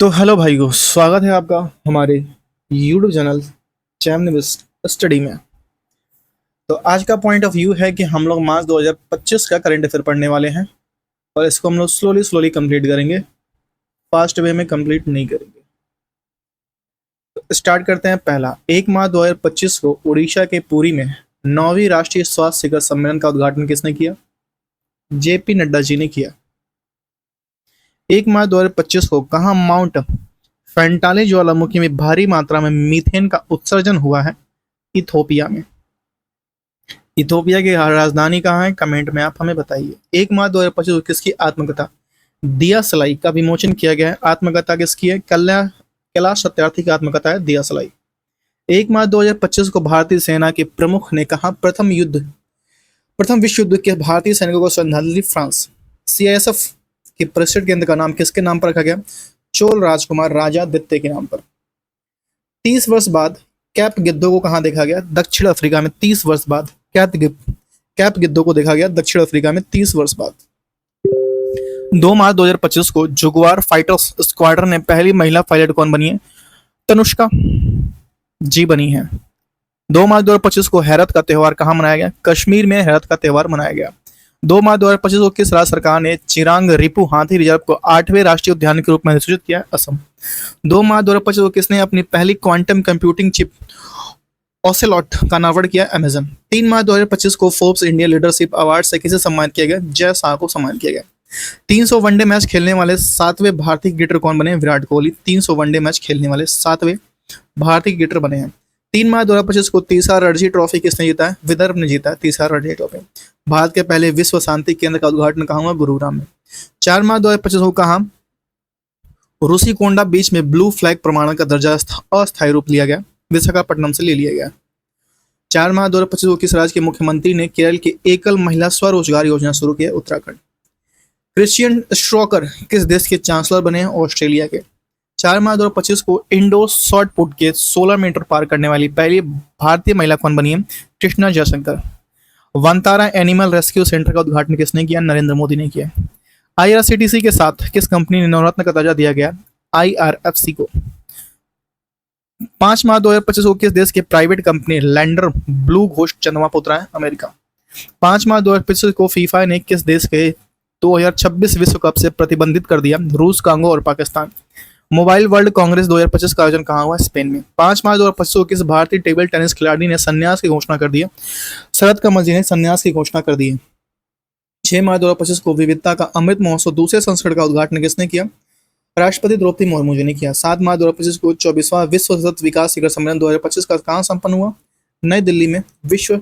तो हेलो भाइयों, स्वागत है आपका हमारे YouTube चैनल चैमनिस्ट स्टडी में। तो आज का पॉइंट ऑफ व्यू है कि हम लोग मार्च 2025 का करंट अफेयर पढ़ने वाले हैं और इसको हम लोग स्लोली स्लोली कंप्लीट करेंगे, फास्ट वे में कंप्लीट नहीं करेंगे। तो स्टार्ट करते हैं। पहला, 1 मार्च 2025 को उड़ीसा के पुरी में 9वीं राष्ट्रीय स्वास्थ्य शिखर सम्मेलन का उद्घाटन किसने किया? JP नड्डा जी ने किया। 1 मार्च 2025 को कहाँ माउंट फैंटाले ज्वालामुखी में भारी मात्रा में मीथेन का उत्सर्जन हुआ है? इथोपिया में। इथोपिया की राजधानी कहाँ है? कमेंट में आप हमें बताइए। 1 मार्च 2025 को किसकी आत्मकथा दिया सलाई का विमोचन किया गया है? आत्मकथा किसकी है? कैलाश सत्यार्थी की आत्मकथा है दिया सलाई। 1 मार्च 2025 को भारतीय सेना के प्रमुख ने कहा प्रथम विश्व युद्ध के भारतीय सैनिकों को श्रद्धांजलि फ्रांस। CISF के परिषद केंद्र का नाम किसके नाम पर रखा गया? चोल राजकुमार राजादित्य के नाम पर। 30 वर्ष बाद कैप गिद्धों को कहां देखा गया? दक्षिण अफ्रीका में। 30 वर्ष बाद कैप गिद्धों को देखा गया दक्षिण अफ्रीका में 30 वर्ष बाद। 2 मार्च 2025 को जुगुआर फाइटर स्क्वाड्रन में पहली महिला पायलट कौन बनी है? तनुष्का जी बनी है। 2 मार्च 2025 को हैरत का त्यौहार कहां मनाया गया? कश्मीर में हैरत का त्यौहार मनाया गया। 2 मार्च 2025 को किस राज्य सरकार ने चिरांग रिपु हाथी रिजर्व को 8वें राष्ट्रीय उद्यान के रूप में अधिसूचित किया? असम। 2 मार्च 2025 को किसने अपनी पहली क्वांटम कंप्यूटिंग चिप ओसेलॉट का अनावरण किया? अमेजन। 3 मार्च 2025 को फोर्ब्स इंडिया लीडरशिप अवार्ड से किसे सम्मानित किया गया? जय शाह को सम्मानित किया गया। 300 वनडे मैच खेलने वाले 7वें भारतीय क्रिकेटर कौन बने? विराट कोहली। 300 वनडे मैच खेलने वाले 7वें भारतीय क्रिकेटर बने हैं। 3 मार्च 2025 को तीसरा रणजी ट्रॉफी किसने जीता है? विदर्भ ने जीता है तीसरा रणजी ट्रॉफी। भारत के पहले विश्व शांति केंद्र का उद्घाटन कहाँ हुआ? गुरुग्राम में। 4 मार्च 2025 को कहाँ रूसीकोंडा बीच में ब्लू फ्लैग प्रमाणन का दर्जा अस्थायी रूप लिया गया? विशाखापट्टनम से ले लिया गया। 4 मार्च 2025 को किस राज्य के मुख्यमंत्री ने केरल की एकल महिला स्वरोजगार योजना शुरू की? उत्तराखंड। क्रिश्चियन स्ट्रोकर किस देश के चांसलर बने हैं? ऑस्ट्रेलिया के। 4 मार्च 2025 को इंडो शॉर्ट पुट के 16 मीटर पार करने वाली पहली भारतीय महिला कौन बनी है? Krishna Jaishankar. Vantara animal rescue centre का उद्घाटन किसने किया? नरेंद्र मोदी ने किया। IRCTC के साथ किस कंपनी ने नवरत्न का दर्जा दिया गया? IRFC को। 5 मार्च 2025 को किस देश के private company lander blue ghost चंद्रमा पर उतरा है? अमेरिका। 5 मार्च 2025 को फीफा ने किस देश के 2026 विश्व कप से प्रतिबंधित कर दिया? रूस, कांगो और पाकिस्तान। मोबाइल वर्ल्ड कांग्रेस 2025 का आयोजन कहाँ हुआ? स्पेन में। 5 मार्च 2025 को किस भारतीय टेबल टेनिस खिलाड़ी ने संन्यास की घोषणा कर दी है? शरद कमल जी ने संन्यास की घोषणा कर दी है। 6 मार्च 2025 को विविधता का अमृत महोत्सव दूसरे संस्करण का उद्घाटन किसने किया? राष्ट्रपति द्रौपदी मुर्मू जी ने किया। 7 मार्च 2025 को 24वां विश्व सतत विकास शिखर सम्मेलन 2025 का कहाँ संपन्न हुआ? नई दिल्ली में। विश्व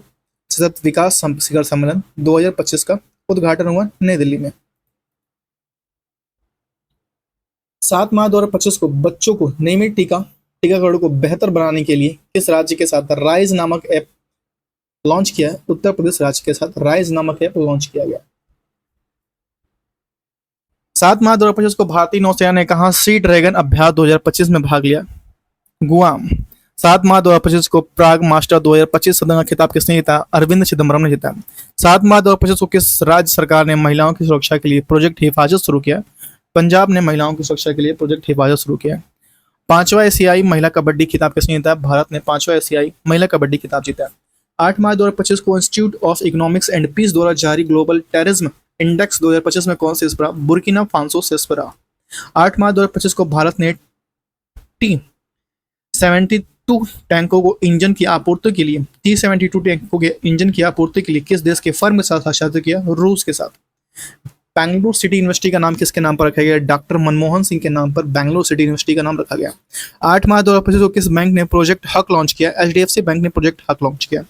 सतत विकास शिखर सम्मेलन 2025 का उद्घाटन हुआ नई दिल्ली में। 7 मार्च 2025 को बच्चों को नियमित टीकाकरण को बेहतर बनाने के लिए किस राज्य के साथ राइज नामक ऐप लॉन्च किया है? उत्तर प्रदेश राज्य के साथ राइज नामक ऐप लॉन्च किया गया। 7 मार्च 2025 को भारतीय नौसेना ने कहा सी ड्रैगन अभ्यास 2025 में भाग लिया? गुआम। 7 मार्च 2025 को प्राग मास्टर 2025 सदन का खिताब किसने जीता? अरविंद चिदम्बरम ने जीता। 7 मार्च 2025 को किस राज्य सरकार ने महिलाओं की सुरक्षा के लिए प्रोजेक्ट हिफाजत शुरू किया? पंजाब ने महिलाओं की सुरक्षा के लिए प्रोजेक्ट हिफाजत शुरू किया। 5वां एशियाई महिला कबड्डी खिताब किसने जीता? भारत ने 5वां एशियाई महिला कबड्डी खिताब जीता। 8 मार्च 2025 को Institute of Economics and Peace द्वारा जारी ग्लोबल टेररिज्म इंडेक्स 2025 में कौन से शीर्ष पर रहा? बुर्किना फासो शीर्ष पर रहा। 8 मार्च 2025 को भारत ने T-72 टैंकों को इंजन की आपूर्ति के लिए T-72 टैंकों के इंजन की आपूर्ति के लिए किस देश के फर्म के साथ हस्ताक्षर किया? रूस के साथ। बेंगलुरु सिटी यूनिवर्सिटी का नाम किसके नाम पर रखा गया? डॉक्टर मनमोहन सिंह के नाम पर बेंगलुरु सिटी यूनिवर्सिटी का नाम रखा गया। 8 मार्च 2025 को किस बैंक ने प्रोजेक्ट हक लॉन्च किया? HDFC बैंक ने प्रोजेक्ट हक लॉन्च किया।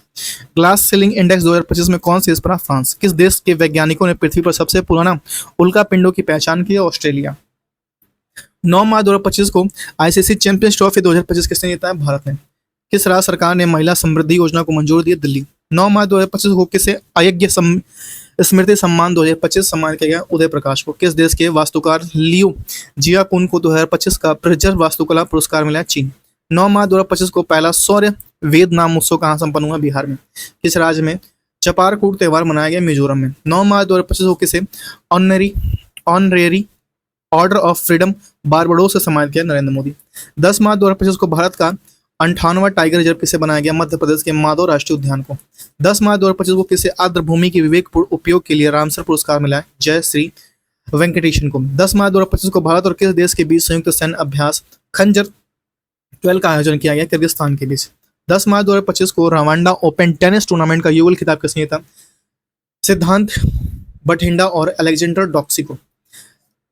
ग्लास सीलिंग इंडेक्स 2025 में कौन से पर? फ्रांस। किस देश के वैज्ञानिकों ने पृथ्वी पर सबसे पुराना उल्का पिंडों की पहचान की? ऑस्ट्रेलिया। 9 मार्च 2025 को ICC चैंपियंस ट्रॉफी 2025 किसने जीता है? भारत ने। किस राज्य सरकार ने महिला समृद्धि योजना को मंजूरी दी? दिल्ली। 9 मार्च 2025 को किसे अयज्ञ स्मृति सम्मान 2025 सम्मान किया गया? उदय प्रकाश को। किस देश के वास्तुकार लियो जियाकुन को 2025 का प्रिजर वास्तुकला पुरस्कार मिला? चीन। 9 मार्च 2025 को पहला सौर्य वेद नाम उत्सव कहाँ संपन्न हुआ? बिहार में। किस राज्य में चपारकूट त्यौहार मनाया गया? मिजोरम में। 9 मार्च 2025 को किसे honorary order of freedom Barbados से सम्मानित किया नरेंद्र मोदी। 10 मार्च 2025 को भारत का 58वां टाइगर रिजर्व किसे बनाया गया? मध्य प्रदेश के माधव राष्ट्रीय उद्यान को। 10 मार्च 2025 को किसे आर्द्र भूमि के विवेकपूर्ण उपयोग के लिए रामसर पुरस्कार मिला है? जय श्री वेंकटेशन को। 10 मार्च 2025 को भारत और किस देश के बीच संयुक्त सैन्य अभ्यास खंजर 12 का आयोजन किया गया? किर्गिस्तान के बीच। 10 मार्च 2025 को रवांडा ओपन टेनिस टूर्नामेंट का युगल खिताब किसने जीता? सिद्धांत बठिंडा और अलेक्जेंडर डॉक्सी को।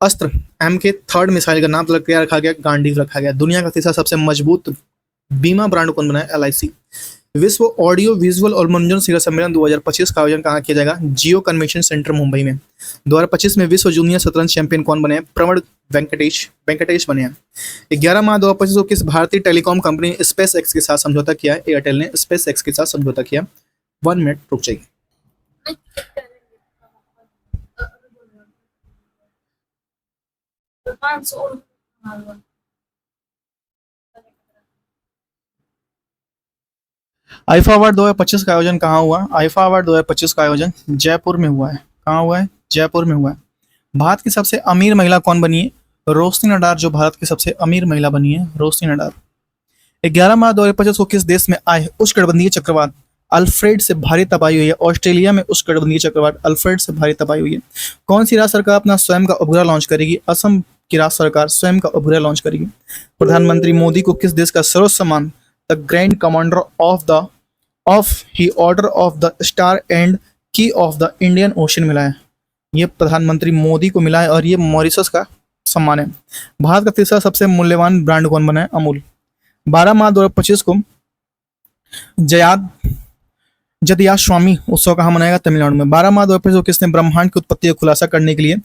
अस्त्र MK थर्ड मिसाइल का नाम क्या रखा गया? गांडीव रखा गया। दुनिया का तीसरा सबसे मजबूत बीमा ब्रांड कौन बनाया? LIC। विश्व ऑडियो विजुअल और मनोरंजन शिखर सम्मेलन 2025 का आयोजन कहाँ किया जाएगा? जियो कन्वेंशन सेंटर मुंबई में। 2025 में विश्व जूनियर शतरंज चैंपियन कौन बने हैं? प्रवण वेंकटेश बने हैं। 11 मार्च 2025 को किस भारतीय टेलीकॉम कंपनी ने स्पेस एक्स के साथ समझौता किया है? एयरटेल ने स्पेस एक्स के साथ समझौता किया। 1 मिनट रुक जाइए। आईफा अवार्ड 2025 का आयोजन कहाँ हुआ? आईफा अवार्ड 2025 का आयोजन जयपुर में हुआ है। कहाँ हुआ है? जयपुर में हुआ है। भारत की सबसे अमीर महिला कौन बनी है? रोशनी नडार, जो भारत की सबसे अमीर महिला बनी है, रोशनी नडार। 11 मार्च 2025 को किस देश में आए उष्णकटिबंधीय चक्रवात अल्फ्रेड से भारी तबाही हुई है? ऑस्ट्रेलिया में उष्णकटिबंधीय चक्रवात अल्फ्रेड से भारी तबाही हुई है। कौन सी राज्य सरकार अपना स्वयं का उपग्रह लॉन्च करेगी? असम की राज्य सरकार स्वयं का उपग्रह लॉन्च करेगी। प्रधानमंत्री मोदी को किस देश का सर्वोच्च सम्मान the grand commander of he order of the star and की ऑफ द इंडियन ओशन मिला है? ये प्रधानमंत्री मोदी को मिला है और ये मॉरिशस का सम्मान है। भारत का तीसरा सबसे मूल्यवान ब्रांड कौन बना है? अमूल। 12 मार्च 2025 को जदिया स्वामी उत्सव कहाँ मनाएगा? तमिलनाडु में। 12 मार्च 2025 को किसने ब्रह्मांड की उत्पत्ति का खुलासा करने के लिए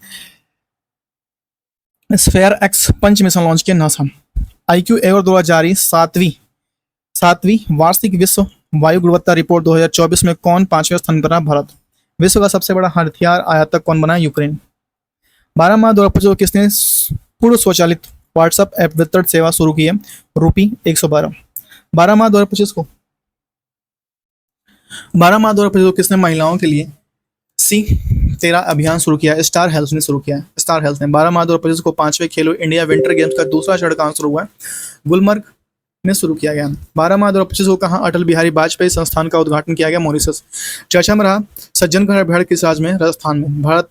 स्फेयर एक्स पंच मिशन लॉन्च किया? नासा। IQ एवॉर्ड द्वारा जारी सातवीं वार्षिक विश्व वायु गुणवत्ता रिपोर्ट 2024 में कौन 5वें स्थान पर रहा? भारत। विश्व का सबसे बड़ा हथियार आयातक कौन बना? यूक्रेन। 12 मार्च 2025 को किसने पूर्व स्वचालित व्हाट्सएप ऐप वितरण सेवा शुरू की है? रूपी 112। 12 मार्च 2025 को 12 मार्च 2025 को किसने महिलाओं के लिए C13 अभियान शुरू किया है? स्टार हेल्थ ने शुरू किया है। स्टार हेल्थ ने। 12 मार्च 2025 को 5वें खेलो इंडिया विंटर गेम्स का दूसरा चरण कहाँ शुरू हुआ है? गुलमर्ग में शुरू किया गया। 12 मार्च 2025 को कहाँ अटल बिहारी वाजपेयी संस्थान का उद्घाटन किया गया? मॉरिशस। चर्चा में रहा सज्जनगढ़ भेड़ किस राज्य में? राजस्थान में। भारत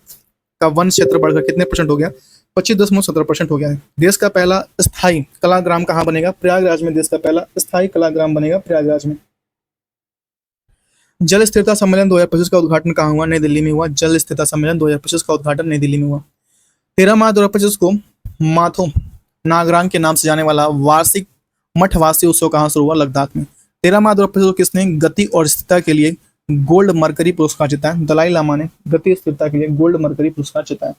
का वन क्षेत्र बढ़कर कितने % हो गया? 25.17% हो गया है। देश का पहला स्थायी कलाग्राम कहाँ बनेगा? प्रयागराज में। देश का पहला स्थायी कलाग्राम बनेगा प्रयागराज में। जल स्थिरता सम्मेलन 2025 का उद्घाटन कहाँ हुआ? नई दिल्ली में हुआ। जल स्थिरता सम्मेलन 2025 का उद्घाटन नई दिल्ली में हुआ। 13 मार्च 2025 को माथो नागरांग के नाम से जाने वाला वार्षिक मठवासी उत्सव कहाँ शुरू हुआ? लद्दाख में। 13 मार्च 2025 को किसने गति और स्थिरता के लिए गोल्ड मर्करी पुरस्कार जीता है? दलाई लामा ने गति स्थिरता के लिए गोल्ड मर्करी पुरस्कार जीता है।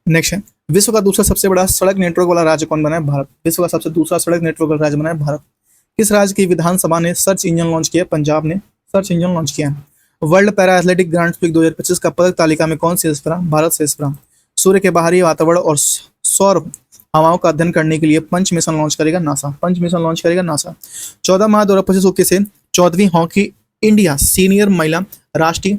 नेक्स्ट है विश्व का दूसरा सबसे बड़ा सड़क नेटवर्क वाला राज्य कौन बना है? भारत। विश्व का सबसे दूसरा सड़क नेटवर्क वाला राज्य बना है भारत। किस राज्य की विधानसभा ने सर्च इंजन लॉन्च किया? पंजाब ने सर्च इंजन लॉन्च किया है। World para athletic grand prix 2025 का पदक तालिका में कौन शीर्ष पर रहा? भारत शीर्ष पर रहा। सूर्य के बाहरी वातावरण और सौर हवाओं का अध्ययन करने के लिए पंच मिशन लॉन्च करेगा नासा। पंच मिशन लॉन्च करेगा नासा। 14 मार्च 2025 को किसे 14वीं हॉकी इंडिया सीनियर महिला राष्ट्रीय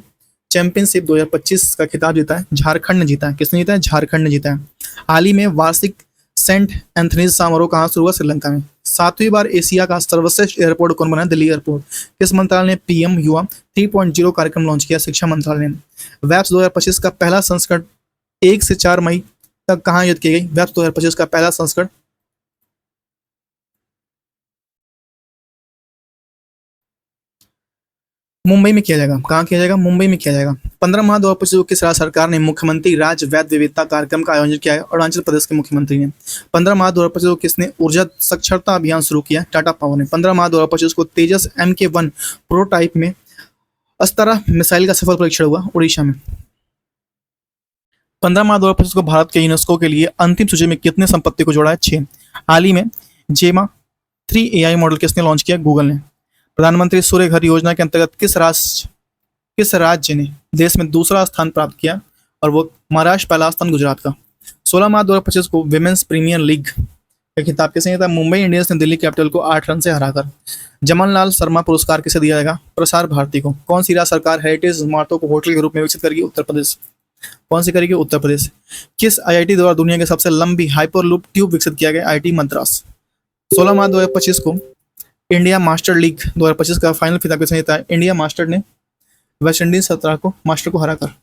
चैंपियनशिप 2025 का खिताब जीता है? झारखंड ने जीता है। किसने जीता है? झारखंड ने जीता है। हाल ही में वार्षिक सेंट एंथनीज समारोह कहाँ शुरू हुआ? श्रीलंका में। 7वीं बार एशिया का सर्वश्रेष्ठ एयरपोर्ट कौन बना? दिल्ली एयरपोर्ट। किस मंत्रालय ने PM युवा 3.0 कार्यक्रम लॉन्च किया? शिक्षा मंत्रालय ने। वेब्स 2025 का पहला संस्करण 1 से 4 मई तक कहाँ आयोजित की गई? वेब्स 2025 का पहला संस्करण मुंबई में किया जाएगा। कहाँ किया जाएगा? मुंबई में किया जाएगा। 15 मार्च 2025 को किस राज्य सरकार ने मुख्यमंत्री राज्य वैध विविधता कार्यक्रम का आयोजन किया है? अरुणाचल प्रदेश के मुख्यमंत्री ने। 15 मार्च 2025 को किसने ऊर्जा साक्षरता अभियान शुरू किया? टाटा पावर ने। 15 मार्च 2025 को तेजस MK1 प्रोटोटाइप में अस्त्रा मिसाइल का सफल परीक्षण हुआ उड़ीसा में। 15 मार्च 2025 को भारत के यूनेस्को के लिए अंतिम सूची में कितने संपत्ति को जोड़ा है? 6। हाल ही में जेमा 3 AI मॉडल किसने लॉन्च किया? गूगल ने। प्रधानमंत्री सूर्य घर योजना के अंतर्गत किस राज्य ने देश में दूसरा स्थान प्राप्त किया? और वो महाराष्ट्र, पहला स्थान गुजरात का। 16 मार्च 2025 को विमेंस प्रीमियर लीग ये खिताब किसे दिया था? मुंबई इंडियंस ने दिल्ली कैपिटल को 8 रन से हराकर। जमनलाल शर्मा पुरस्कार किसे दिया जाएगा? प्रसार भारती को। कौन सी राज्य सरकार हेरिटेज इमारतों को होटल के रूप में विकसित करेगी? उत्तर प्रदेश। कौन सी करेगी? उत्तर प्रदेश। किस आईआईटी द्वारा दुनिया की सबसे लंबी हाइपरलूप ट्यूब विकसित किया गया? आईआईटी मद्रास। 16 मार्च 2025 को इंडिया मास्टर लीग 2025 का फाइनल खिताब किसने जीता है? इंडिया मास्टर ने वेस्ट इंडीज 17 को मास्टर को हराकर।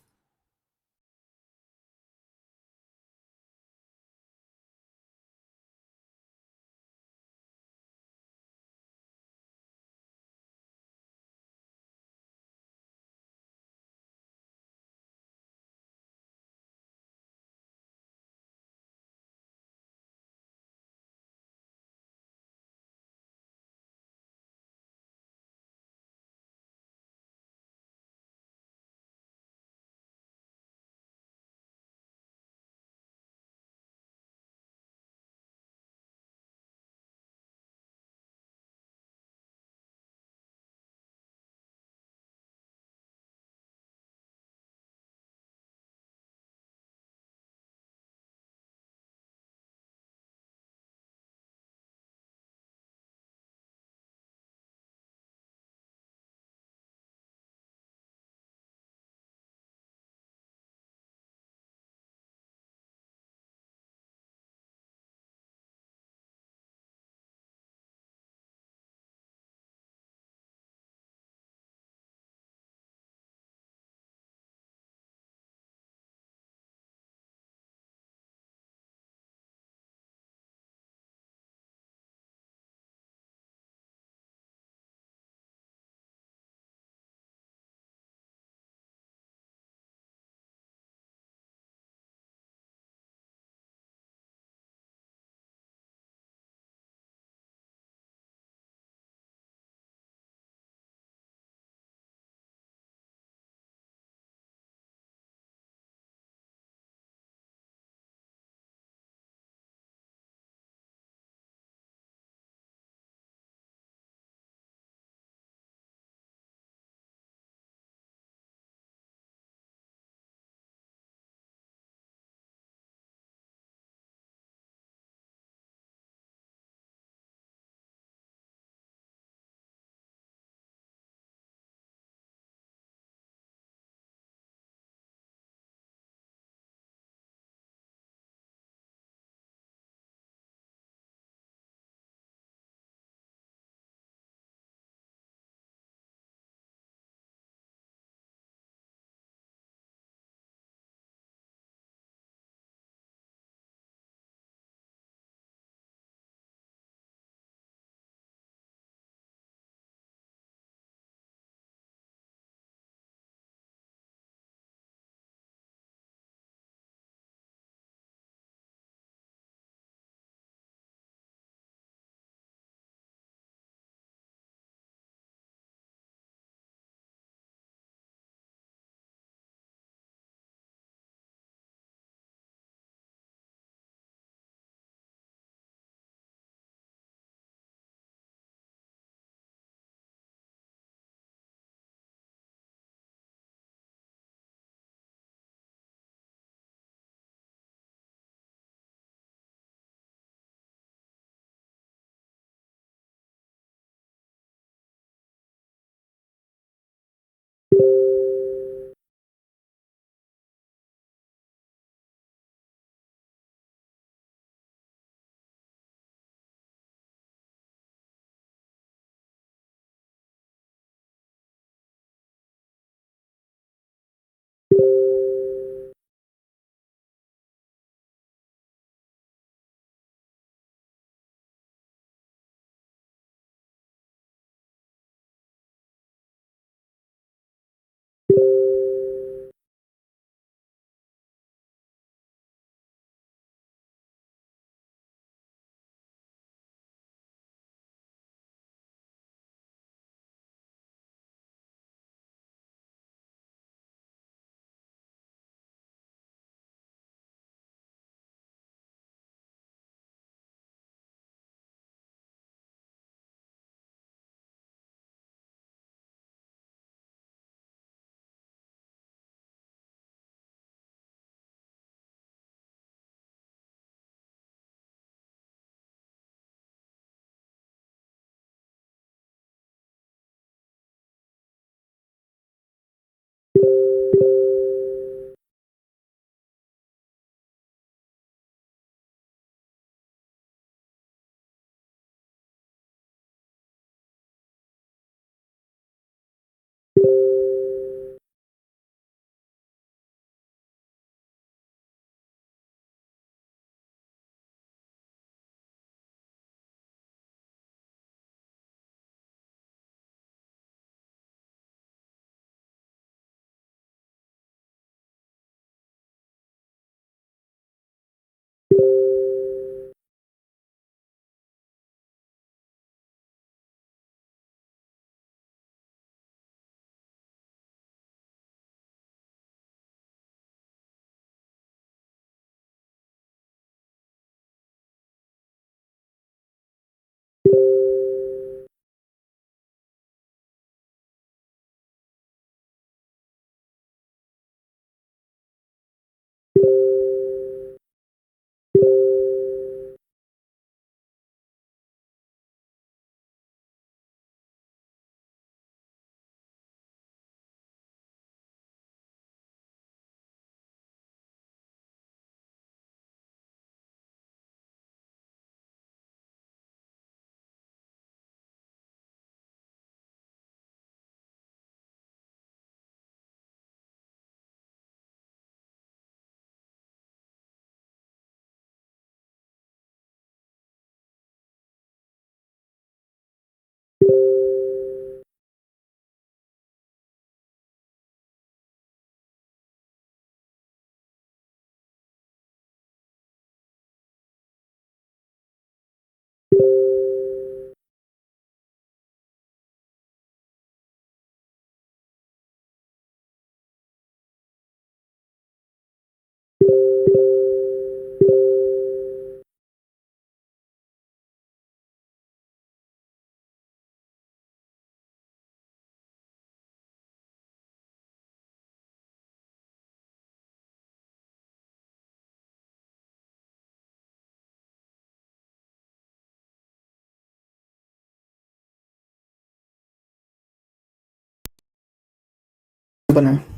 बना है।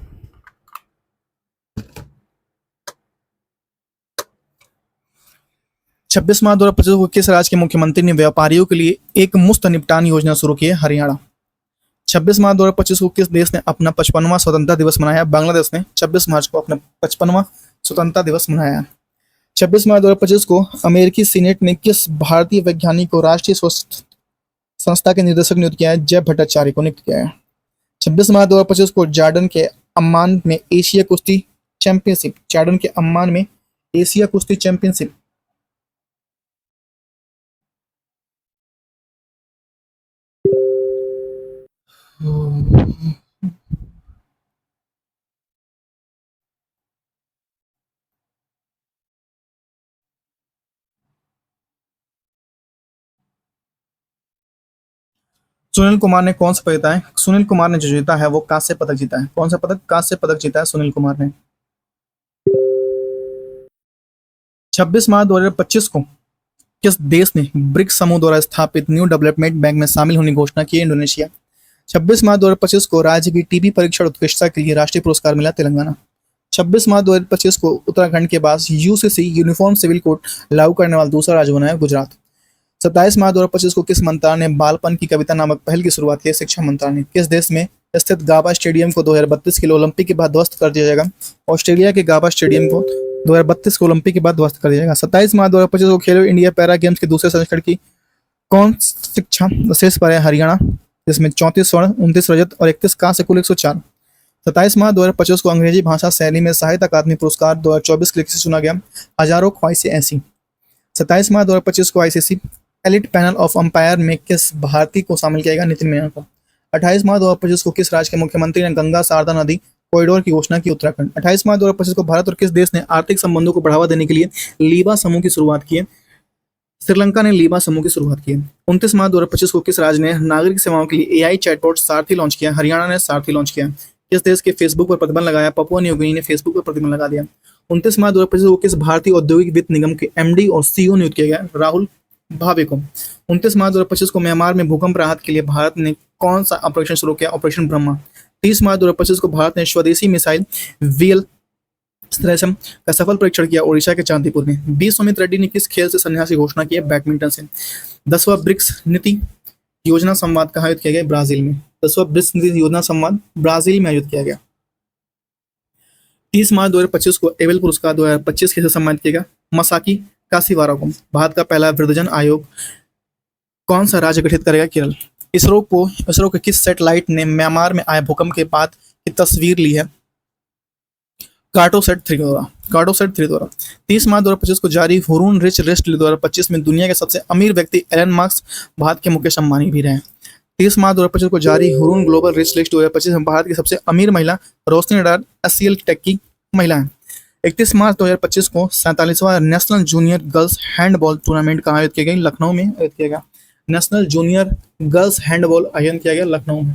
26 मार्च 2025 को किस राज्य के मुख्यमंत्री ने व्यापारियों के लिए एक मुफ्त निपटान योजना शुरू की है? हरियाणा। 26 मार्च 2025 को किस देश ने अपना 55वां स्वतंत्रता दिवस मनाया? बांग्लादेश ने 26 मार्च को अपना 55वां स्वतंत्रता दिवस मनाया। 26 मार्च 2025 को अमेरिकी सीनेट ने किस भारतीय वैज्ञानिक को राष्ट्रीय स्वास्थ्य संस्था के निदेशक नियुक्त किया है? जय भट्टाचार्य को नियुक्त किया है। 26 मार्च 2025 को जॉर्डन के अम्मान में एशिया कुश्ती चैंपियनशिप सुनील कुमार ने कौन सा पदक जीता है? सुनील कुमार ने जो जीता है वो कांस्य पदक जीता है। कौन सा पदक? कांस्य पदक जीता है सुनील कुमार ने। 26 मार्च 2025 को किस देश ने ब्रिक्स समूह द्वारा स्थापित न्यू डेवलपमेंट बैंक में शामिल होने की घोषणा की? इंडोनेशिया। 26 मार्च 2025 को राज्य की टीबी परीक्षण उत्कृष्टता के लिए राष्ट्रीय पुरस्कार मिला? तेलंगाना। 26 मार्च 2025 को उत्तराखंड के बाद यूसीसी यूनिफॉर्म सिविल कोड लागू करने वाला दूसरा राज्य बना है? गुजरात। 27 मार्च 2025 को किस मंत्रालय ने बालपन की कविता नामक पहल की शुरुआत की? शिक्षा मंत्रालय ने। किस देश में स्थित गाबा स्टेडियम को 2032 के लिए ओलंपिक के बाद ध्वस्त कर दिया जाएगा? ऑस्ट्रेलिया के गाबा स्टेडियम को 2032 को ओलंपिक के बाद ध्वस्त कर दिया जाएगा। 27 मार्च 2025 को खेलो इंडिया पैरा गेम्स के दूसरे संस्करण की कौन शिक्षा शीर्ष पर है? हरियाणा, जिसमें 34 स्वर्ण, 29 रजत और 31 कांस्य, कुल 104। 27 मार्च 2025 को अंग्रेजी भाषा शैली में साहित्य अकादमी पुरस्कार 2024 के लिए किसे चुना गया? हजारों ख्वाहिशें ऐसी। 27 मार्च 2025 को ICC elite panel of umpire में किस भारतीय को शामिल किया गया? नितिन मीना को। 28 मार्च 2025 को किस राज्य के मुख्यमंत्री ने गंगा शारदा नदी कॉरिडोर की घोषणा की? उत्तराखंड। 28 मार्च 2025 को भारत और किस देश ने आर्थिक संबंधों को बढ़ावा देने के लिए लीबा समूह की शुरुआत की है? श्रीलंका ने लीबा समूह की शुरुआत की है। 29 मार्च 2025 को किस राज्य ने नागरिक सेवाओं के लिए एआई चैटबॉट सारथी लॉन्च किया? हरियाणा ने सारथी लॉन्च किया। किस देश के फेसबुक पर प्रतिबंध लगाया? पपुआ न्यू गिनी ने फेसबुक पर प्रतिबंध लगा दिया। 29 मार्च 2025 को किस भारतीय औद्योगिक वित्त निगम के एमडी और सीईओ नियुक्त किया गया? राहुल भावे को। 29 मार्च 2025 को म्यांमार में भूकंप राहत के लिए भारत ने कौन सा ऑपरेशन शुरू किया? ऑपरेशन ब्रह्मा। 30 मार्च 2025 को भारत ने स्वदेशी मिसाइल वीएल त्रेसम का सफल परीक्षण किया ओडिशा के चांदीपुर में। बी सुमित रेड्डी ने किस खेल से संन्यास की घोषणा की है? बैडमिंटन से। 10वां ब्रिक्स नीति योजना संवाद कहाँ आयोजित किया गया? ब्राजील में। 10वां ब्रिक्स नीति योजना संवाद ब्राजील में आयोजित किया गया। 30 मार्च 2025 को एबेल पुरस्कार 2025 किसे सम्मानित किया गया? मसाकी काशीवारा को। भारत का पहला वृद्धजन आयोग कौन सा राज्य गठित करेगा? केरल। इसरो के किस सैटेलाइट ने म्यांमार में आए भूकंप के बाद की तस्वीर ली है? कार्टोसैट 3 द्वारा। 30 मार्च 2025 को जारी हुरून रिच लिस्ट 2025 में दुनिया के सबसे अमीर व्यक्ति एलन मार्क्स भारत के मुकेश अंबानी भी रहे। 30 मार्च 2025 को जारी हुरून ग्लोबल रिच लिस्ट 2025 में भारत की सबसे अमीर महिला रोशनी नडाल एससीएल टेक की महिला है। 31 मार्च 2025 को 47वां national junior girls handball tournament का आयोजित किया गया? लखनऊ में आयोजित किया गया। नेशनल जूनियर गर्ल्स हैंडबॉल आयोजन किया गया लखनऊ में।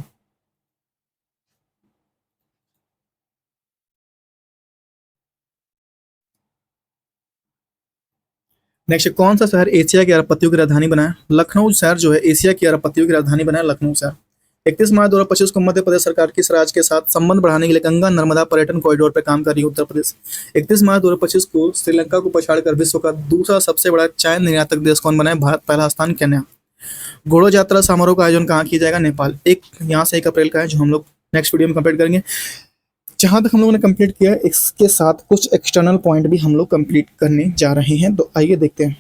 नेक्स्ट, कौन सा शहर एशिया की अरबपतियों की राजधानी बना है? लखनऊ शहर जो है एशिया की अरबपतियों की राजधानी बना है लखनऊ शहर। 31 मार्च 2025 को मध्य प्रदेश सरकार किस राज्य के साथ संबंध बढ़ाने के लिए गंगा नर्मदा पर्यटन कॉरिडोर पर काम कर रही है? उत्तर प्रदेश। 31 मार्च 2025 को श्रीलंका को पछाड़कर विश्व का दूसरा सबसे बड़ा चाय निर्यातक देश कौन बना है? भारत। पहला स्थान केन्या। घोड़ो यात्रा समारोह का आयोजन कहाँ किया जाएगा? नेपाल। यहाँ से 1 अप्रैल का है, जो हम लोग नेक्स्ट वीडियो में कंप्लीट करेंगे। जहां तक हम लोगों ने कंप्लीट किया है, इसके साथ कुछ एक्सटर्नल पॉइंट भी हम लोग कंप्लीट करने जा रहे हैं, तो आइए देखते हैं।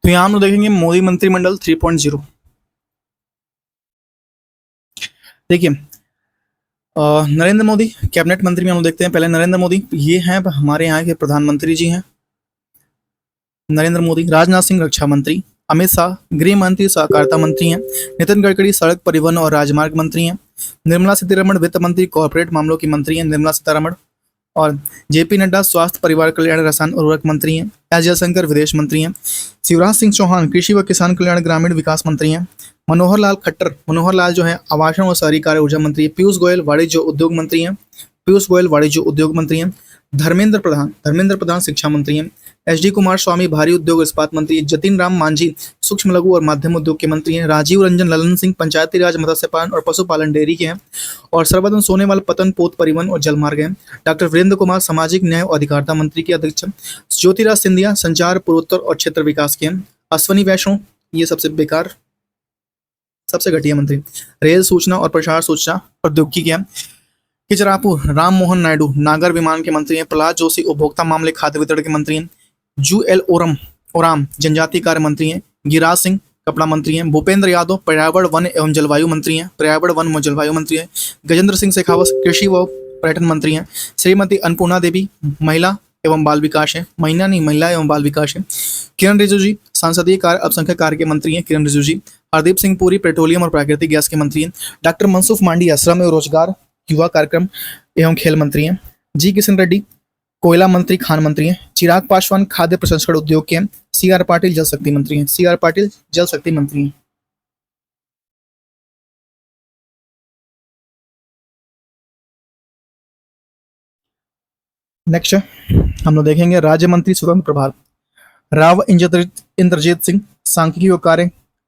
तो यहाँ हम लोग देखेंगे मोदी मंत्रिमंडल 3.0। देखिए, नरेंद्र मोदी कैबिनेट मंत्री में हम लोग देखते हैं। पहले नरेंद्र मोदी, ये हैं हमारे यहाँ के प्रधानमंत्री जी हैं नरेंद्र मोदी। राजनाथ सिंह रक्षा मंत्री, अमित शाह गृह मंत्री सहकारिता मंत्री हैं, नितिन गडकरी सड़क परिवहन और राजमार्ग मंत्री हैं, निर्मला सीतारमण वित्त मंत्री कॉर्पोरेट मामलों की मंत्री हैं निर्मला सीतारमण, और जेपी नड्डा स्वास्थ्य परिवार कल्याण रसायन उर्वरक मंत्री हैं, एस जयशंकर विदेश मंत्री हैं, शिवराज सिंह चौहान कृषि व किसान कल्याण ग्रामीण विकास मंत्री हैं, मनोहर लाल खट्टर, मनोहर लाल जो है आवासन व शहरी कार्य ऊर्जा मंत्री है, पीयूष गोयल वाणिज्य उद्योग मंत्री हैं, पीयूष गोयल वाणिज्य उद्योग मंत्री हैं, धर्मेंद्र प्रधान शिक्षा मंत्री हैं, एच डी कुमार स्वामी भारी उद्योग और इस्पात मंत्री हैं। जतिन राम मांझी सूक्ष्म लघु और मध्यम उद्योग के मंत्री हैं। राजीव रंजन ललन सिंह पंचायती राज मत्स्य पालन और पशुपालन डेयरी के हैं। और सर्वोदन सोनेवाल पतन पोत परिवहन और जलमार्ग हैं। डॉक्टर वीरेंद्र कुमार सामाजिक न्याय और अधिकारिता मंत्री के अध्यक्ष हैं। ज्योतिराज सिंधिया संचार पूर्वोत्तर और क्षेत्र विकास के हैं। अश्वनी वैष्णव ये सबसे बेकार सबसे घटिया मंत्री। रेल सूचना और प्रसार सूचना प्रौद्योगिकी के हैं। किचरापू राम मोहन नायडू नागर विमान के मंत्री हैं। प्रहलाद जोशी उपभोक्ता मामले खाद्य वितरण के मंत्री हैं। जू एल ओराम जनजातीय कार्य मंत्री हैं। गिरिराज सिंह कपड़ा मंत्री हैं। भूपेंद्र यादव पर्यावरण वन एवं जलवायु मंत्री हैं। पर्यावरण वन एवं जलवायु मंत्री हैं। गजेंद्र सिंह शेखावत कृषि व पर्यटन मंत्री हैं। श्रीमती अन्नपूर्णा देवी महिला एवं बाल विकास है। महिला एवं बाल विकास है। किरण रिजिजू संसदीय कार्य अल्पसंख्यक कार्य के मंत्री हैं। किरण रिजिजू। हरदीप सिंह पुरी पेट्रोलियम और प्राकृतिक गैस के मंत्री हैं। डॉक्टर मनसुख मांडविया श्रम एवं रोजगार युवा कार्यक्रम एवं खेल मंत्री हैं। जी किशन रेड्डी कोयला मंत्री खान मंत्री हैं। चिराग पासवान खाद्य प्रसंस्करण उद्योग के हैं। सी आर पाटिल जल शक्ति मंत्री हैं। सी आर पाटिल जल शक्ति मंत्री हैं। नेक्स्ट हम लोग देखेंगे राज्य मंत्री स्वतंत्र प्रभार। राव इंद्रजीत सिंह सांख्यिकी और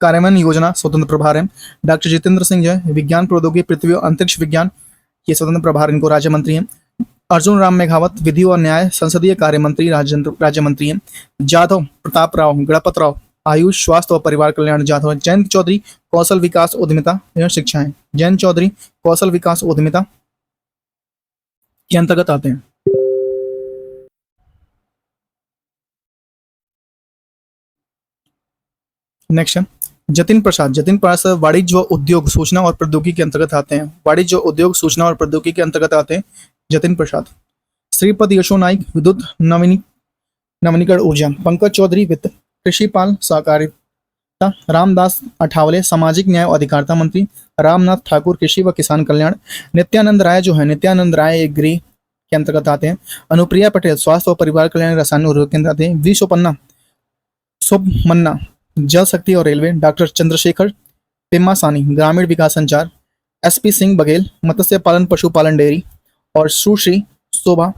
कार्यान्वयन योजना स्वतंत्र प्रभार है। डॉक्टर जितेंद्र सिंह जो है विज्ञान प्रौद्योगिकी पृथ्वी और अंतरिक्ष विज्ञान ये स्वतंत्र प्रभार इनको राज्य मंत्री हैं। अर्जुन राम मेघावत विधि और न्याय संसदीय कार्य मंत्री राज्य मंत्री हैं। जाधव प्रताप राव गणपत राव आयुष स्वास्थ्य और परिवार कल्याण जाधव। जयंत चौधरी कौशल विकास उद्यमिता एवं शिक्षा है। जयंत चौधरी कौशल विकास उद्यमिता के अंतर्गत आते हैं। नेक्स्ट जतिन प्रसाद वाणिज्य व उद्योग सूचना और प्रौद्योगिकी के अंतर्गत आते हैं। वाणिज्य उद्योग सूचना और प्रौद्योगिकी के अंतर्गत आते हैं जतिन प्रसाद। श्रीपद यशो नाइक विद्युत नवीनीकरण ऊर्जा। पंकज चौधरी वित्त कृषि पालन सहकारिता। रामदास अठावले सामाजिक न्याय और अधिकारिता मंत्री। रामनाथ ठाकुर कृषि व किसान कल्याण। नित्यानंद राय एक गृह के अंतर्गत आते हैं। अनुप्रिया पटेल स्वास्थ्य और परिवार कल्याण रसायन उद्योग के अंतर्गत आते हैं। वी सोमन्ना जल शक्ति और रेलवे। डॉक्टर चंद्रशेखर पेम्मासानी ग्रामीण विकास संचार। एसपी सिंह बघेल मत्स्य पालन पशुपालन डेयरी। और सुश्री शोभा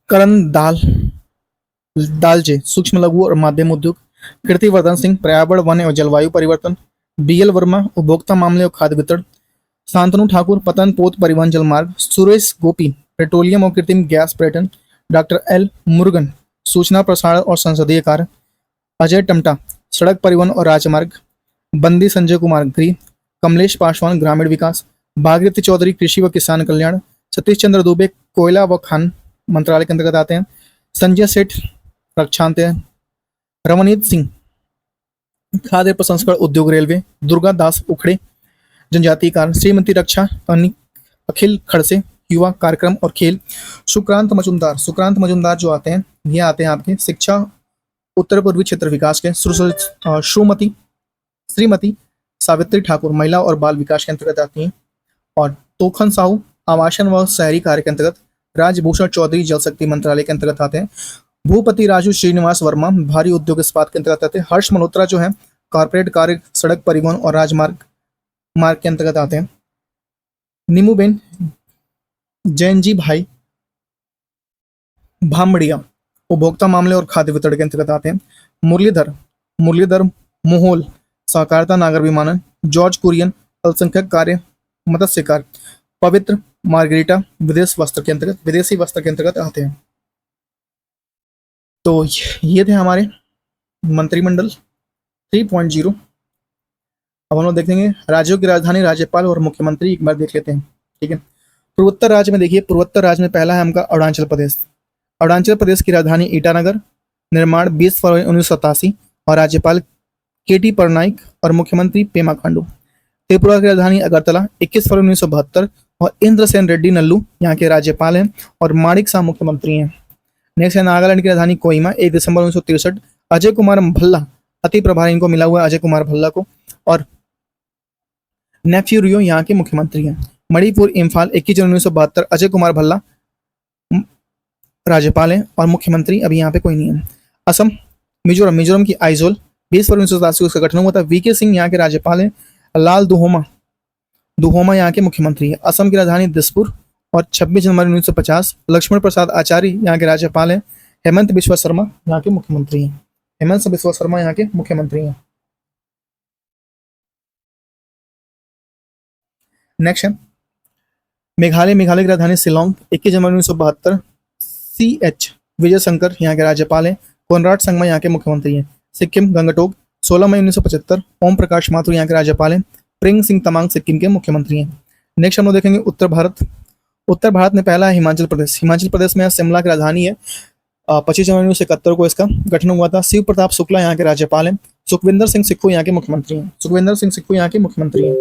करण दालजे सूक्ष्म लघु और माध्यम उद्योग। कीर्तिवर्धन सिंह पर्यावरण वन एवं जलवायु परिवर्तन। बीएल वर्मा उपभोक्ता मामले और खाद्य वितरण। शांतनु ठाकुर पतन पोत परिवहन जलमार्ग। सुरेश गोपी पेट्रोलियम और कृत्रिम गैस पर्यटन। डॉक्टर एल मुरुगन सूचना प्रसारण और संसदीय कार्य। अजय टमटा सड़क परिवहन और राजमार्ग। बंदी संजय कुमार गृह। कमलेश पासवान ग्रामीण विकास। भागीरथी चौधरी कृषि व किसान कल्याण। सतीश चंद्र दुबे कोयला व खान मंत्रालय के अंतर्गत आते हैं। संजय सेठ रक्षांत हैं। रमनीत सिंह खाद्य प्रसंस्करण उद्योग रेलवे। दुर्गा दास उखड़े जनजातीय कार्य। श्रीमती रक्षा अखिल खड़से युवा कार्यक्रम और खेल। सुक्रांत मजुमदार जो आते हैं ये आते हैं आपके शिक्षा उत्तर पूर्वी क्षेत्र विकास के। श्रीमती सावित्री ठाकुर महिला और बाल विकास के अंतर्गत आती हैं। और तोखन साहू आवासन व शहरी कार्य के अंतर्गत। राजभूषण चौधरी जल शक्ति मंत्रालय के अंतर्गत आते हैं। भूपति राजू श्रीनिवास वर्मा भारी उद्योग इस्पात के अंतर्गत आते हैं। हर्ष मल्होत्रा जो है कॉर्पोरेट कार्य सड़क परिवहन और राजमार्ग के अंतर्गत आते हैं। नीमूबेन जैन जी भाई भामड़िया उपभोक्ता मामले और खाद्य वितरण के अंतर्गत आते हैं। मुरलीधर मोहोल सहकारिता नागर विमानन। जॉर्ज कुरियन अल्पसंख्यक कार्य मत्स्य कार्य। पवित्र मार्गरीटा विदेशी वस्त्र के अंतर्गत आते हैं। तो ये थे हमारे मंत्रिमंडल 3.0। अब हम लोग देखेंगे राज्यों की राजधानी राज्यपाल और मुख्यमंत्री एक बार देख लेते हैं। ठीक है, पूर्वोत्तर राज्य में देखिए, पूर्वोत्तर राज्य में पहला है हमका अरुणाचल प्रदेश। अरुणाचल प्रदेश की राजधानी ईटानगर। निर्माण 20 फरवरी 1987 और राज्यपाल केटी पटनायक और मुख्यमंत्री पेमा खांडू। त्रिपुरा की राजधानी अगरतला 21 फरवरी 1972 और इंद्रसेन रेड्डी नल्लू यहाँ के राज्यपाल हैं और माणिक शाह मुख्यमंत्री हैं। नेक्स्ट है नागालैंड की राजधानी कोहिमा 1 दिसंबर 1963। अजय कुमार भल्ला अति प्रभारी इनको मिला हुआ है अजय कुमार भल्ला को और नेफ्यू रियो यहाँ के मुख्यमंत्री हैं। मणिपुर इम्फाल 21 जनवरी 1972 अजय कुमार भल्ला राज्यपाल हैं और मुख्यमंत्री अभी यहाँ पे कोई नहीं है। असम मिजोरम की आइजोल 20 फरवरी 1987 उसका गठन हुआ था। वीके सिंह यहाँ के राज्यपाल हैं। लाल दुहोमा यहाँ के मुख्यमंत्री है। असम की राजधानी दिसपुर और 26 जनवरी 1950 लक्ष्मण प्रसाद आचार्य यहाँ के राज्यपाल हैं। हेमंत बिस्वा शर्मा यहाँ के मुख्यमंत्री हैं। हेमंत बिस्वा शर्मा यहाँ के मुख्यमंत्री हैं। नेक्स्ट है मेघालय की राजधानी शिलोंग, 21 जनवरी 1972। CH विजय शंकर यहाँ के राज्यपाल हैं। कोनराड संगमा यहाँ के मुख्यमंत्री हैं। सिक्किम गंगटोक, 16 मई 1975। ओम प्रकाश माथुर यहाँ के राज्यपाल हैं। प्रिंग सिंह तमांग सिक्किम के मुख्यमंत्री हैं। नेक्स्ट हम लोग देखेंगे उत्तर भारत। उत्तर भारत में पहला है हिमाचल प्रदेश। हिमाचल प्रदेश में शिमला की राजधानी है। 25 जनवरी 1971 को इसका गठन हुआ था। शिव प्रताप शुक्ला यहाँ के राज्यपाल हैं। सुखविंदर सिंह सुक्खू यहाँ के मुख्यमंत्री हैं। सुखविंदर सिंह सुक्खू यहाँ के मुख्यमंत्री हैं।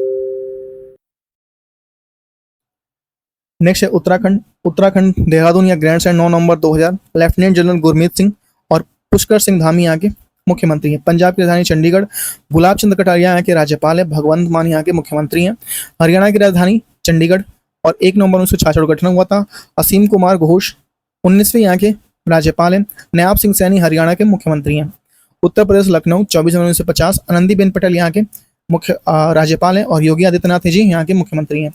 नेक्स्ट है उत्तराखंड। उत्तराखंड देहरादून या ग्रैंड स्टैंड 9 नवंबर 2000। लेफ्टिनेंट जनरल गुरमीत सिंह और पुष्कर सिंह धामी यहाँ के मुख्यमंत्री हैं। पंजाब की राजधानी चंडीगढ़, गुलाब चंद कटारिया यहाँ के राज्यपाल है। भगवंत मान यहाँ के मुख्यमंत्री हैं। हरियाणा की राजधानी चंडीगढ़ और 1 नवंबर 1966 को गठन हुआ था। असीम कुमार घोष 19वें यहाँ के राज्यपाल हैं। नयाब सिंह सैनी हरियाणा के मुख्यमंत्री हैं। उत्तर प्रदेश लखनऊ 24 जनवरी 1950। आनंदीबेन पटेल यहाँ के मुख्य राज्यपाल हैं और योगी आदित्यनाथ जी यहाँ के मुख्यमंत्री हैं।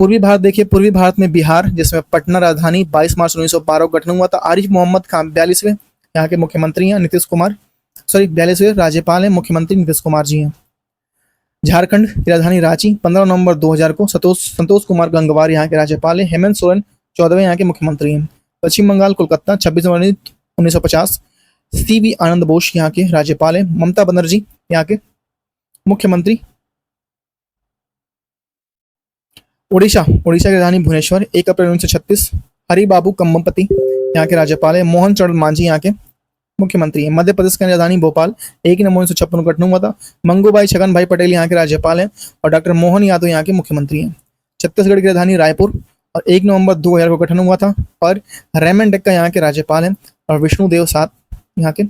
पूर्वी भारत देखिए, पूर्वी भारत में बिहार जिसमें पटना राजधानी 22 मार्च 1912 को गठन हुआ था। आरिफ मोहम्मद खान 42वें यहाँ के मुख्यमंत्री हैं। नीतीश कुमार 42वें राज्यपाल हैं। मुख्यमंत्री नीतीश कुमार जी हैं। झारखंड की राजधानी रांची 15 नवंबर 2000 को संतोष कुमार गंगवार यहाँ के राज्यपाल हैं। हेमंत सोरेन 14वें यहाँ के मुख्यमंत्री हैं। पश्चिम बंगाल कोलकाता 26 जनवरी 1950। CV आनंद बोस यहाँ के राज्यपाल हैं। ममता बनर्जी यहाँ के मुख्यमंत्री। उड़ीसा की राजधानी भुवनेश्वर 1 अप्रैल 1936। हरि बाबू कम्बमपति यहाँ के राज्यपाल है। मोहन चरण मांझी यहाँ के मुख्यमंत्री हैं। मध्य प्रदेश की राजधानी भोपाल 1 नवंबर 1956 को गठन हुआ था। मंगूभाई छगन भाई पटेल यहाँ के राज्यपाल हैं और डॉक्टर मोहन यादव यहाँ के मुख्यमंत्री हैं। छत्तीसगढ़ की राजधानी रायपुर और 1 नवंबर 2000 को गठन हुआ था और रेमन डेक्का यहाँ के राज्यपाल हैं और विष्णुदेव सात यहाँ के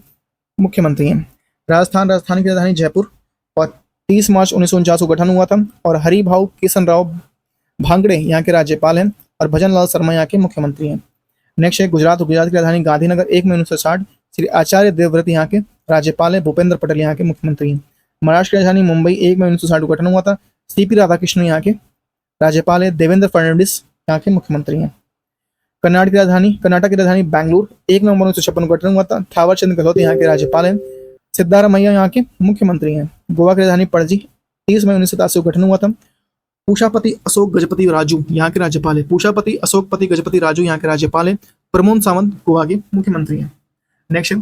मुख्यमंत्री हैं। राजस्थान की राजधानी जयपुर और 30 मार्च 1949 को गठन हुआ था और हरिभाऊ किशन राव भांगड़े यहाँ के राज्यपाल हैं और भजन लाल शर्मा यहाँ के मुख्यमंत्री हैं। नेक्स्ट है गुजरात की राजधानी गांधीनगर 1 मई 1960। श्री आचार्य देवव्रत यहाँ के राज्यपाल है। भूपेंद्र पटेल यहाँ के मुख्यमंत्री हैं। महाराष्ट्र की राजधानी मुंबई 1 मई 1960 को गठन हुआ था। CP राधाकृष्णन यहाँ के राज्यपाल है। देवेंद्र फडणवीस यहाँ के मुख्यमंत्री हैं। कर्नाटक की राजधानी बैंगलोर 1 नवंबर 1956 को गठन हुआ था। थावर चंद गहलोत यहाँ के राज्यपाल हैं। सिद्धारमैया यहाँ के मुख्यमंत्री हैं। गोवा की राजधानी पणजी 30 मई 1987 को गठन हुआ था। पूषापति अशोक गजपति राजू यहाँ के राज्यपाल है। पूषापति अशोकपति गजपति राजू यहाँ के राज्यपाल है। प्रमोद सावंत गोवा के मुख्यमंत्री हैं। नेक्स्ट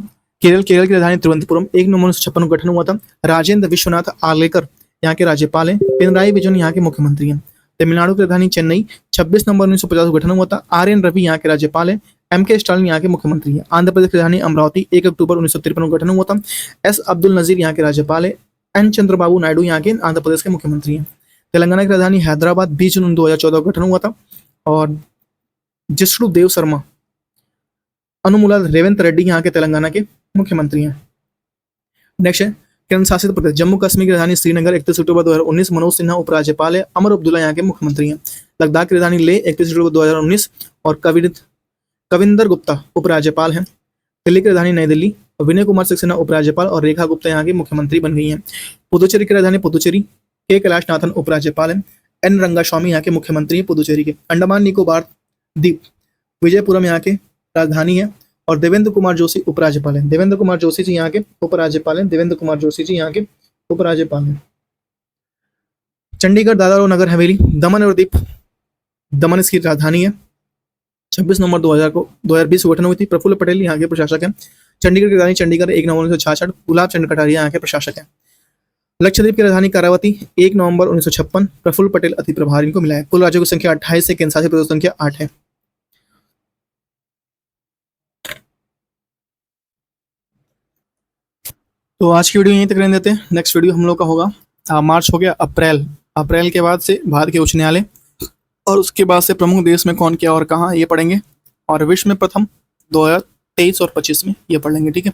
केरल की राजधानी तिरुवनंतपुरम 1 नवंबर 1956 को गठन हुआ था। राजेंद्र विश्वनाथ आर्लेकर यहाँ के राज्यपाल हैं। पिनराई विजयन यहाँ के मुख्यमंत्री हैं। तमिलनाडु की राजधानी चेन्नई 26 नवंबर 1950 को गठन हुआ था। RN रवि यहाँ के राज्यपाल है। MK स्टालिन यहाँ के मुख्यमंत्री हैं। आंध्र प्रदेश की राजधानी अमरावती 1 अक्टूबर 1953 को गठन हुआ था। S अब्दुल नजीर यहाँ के राज्यपाल है। N चंद्रबाबू नायडू यहाँ के आंध्र प्रदेश के मुख्यमंत्री हैं। तेलंगाना की राजधानी हैदराबाद 20 जून 2014 को गठन हुआ था और जिष्णु देव शर्मा अनुमुला रेवंत रेड्डी यहाँ के तेलंगाना के मुख्यमंत्री हैं। नेक्स्ट है केंद्र शासित प्रदेश जम्मू कश्मीर की राजधानी श्रीनगर 31 अक्टूबर 2019। मनोज सिन्हा उपराज्यपाल है। अमर अब्दुल्ला यहाँ के मुख्यमंत्री हैं। लद्दाख की राजधानी ले 31 अक्टूबर 2019 और कविंदर गुप्ता उपराज्यपाल हैं। दिल्ली की राजधानी नई दिल्ली विनय कुमार सक्सेना उपराज्यपाल और रेखा गुप्ता यहाँ की मुख्यमंत्री बन गई हैं। पुदुचेरी की राजधानी पुदुचेरी के कैलाशनाथन उपराज्यपाल हैं। N रंगास्वामी यहाँ के मुख्यमंत्री हैं पुदुचेरी के। अंडमान निकोबार द्वीप विजयपुरम यहाँ के राजधानी है और देवेंद्र कुमार जोशी उपराज्यपाल हैं। देवेंद्र कुमार जोशी जी यहाँ के उपराज्यपाल हैं। देवेंद्र कुमार जोशी जी यहाँ के उपराज्यपाल हैं। चंडीगढ़ दादरा और नगर हवेली दमन और दीप दमन इसकी राजधानी है। 26 नवंबर 2020 को गठन हुई थी। प्रफुल्ल पटेल यहाँ के प्रशासक हैं। चंडीगढ़ की राजधानी चंडीगढ़ 1 नवंबर 1966। गुलाब चंद कटारिया यहाँ के प्रशासक हैं। लक्षद्वीप की राजधानी करावती 1 नवंबर 1956। प्रफुल्ल पटेल अति प्रभारी को मिला है। कुल राज्यों की संख्या 28 है। केंद्र शासित प्रदेशों की संख्या 8 है। तो आज की वीडियो यहीं तक रहने देते हैं। नेक्स्ट वीडियो हम लोग का होगा मार्च हो गया अप्रैल के बाद से भारत के उच्च न्यायालय और उसके बाद से प्रमुख देश में कौन क्या और कहाँ ये पढ़ेंगे और विश्व में प्रथम 2023 और 25 में ये पढ़ लेंगे। ठीक है,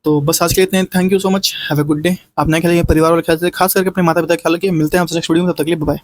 तो बस आज के लिए इतने। Thank you so much. Have a good day. अपना ख्याल रखिए, परिवार वाले ख्याल से, खास करके अपने माता पिता का ख्याल रखिए। मिलते हैं आपसे नेक्स्ट वीडियो में। तब तक के लिए बाय।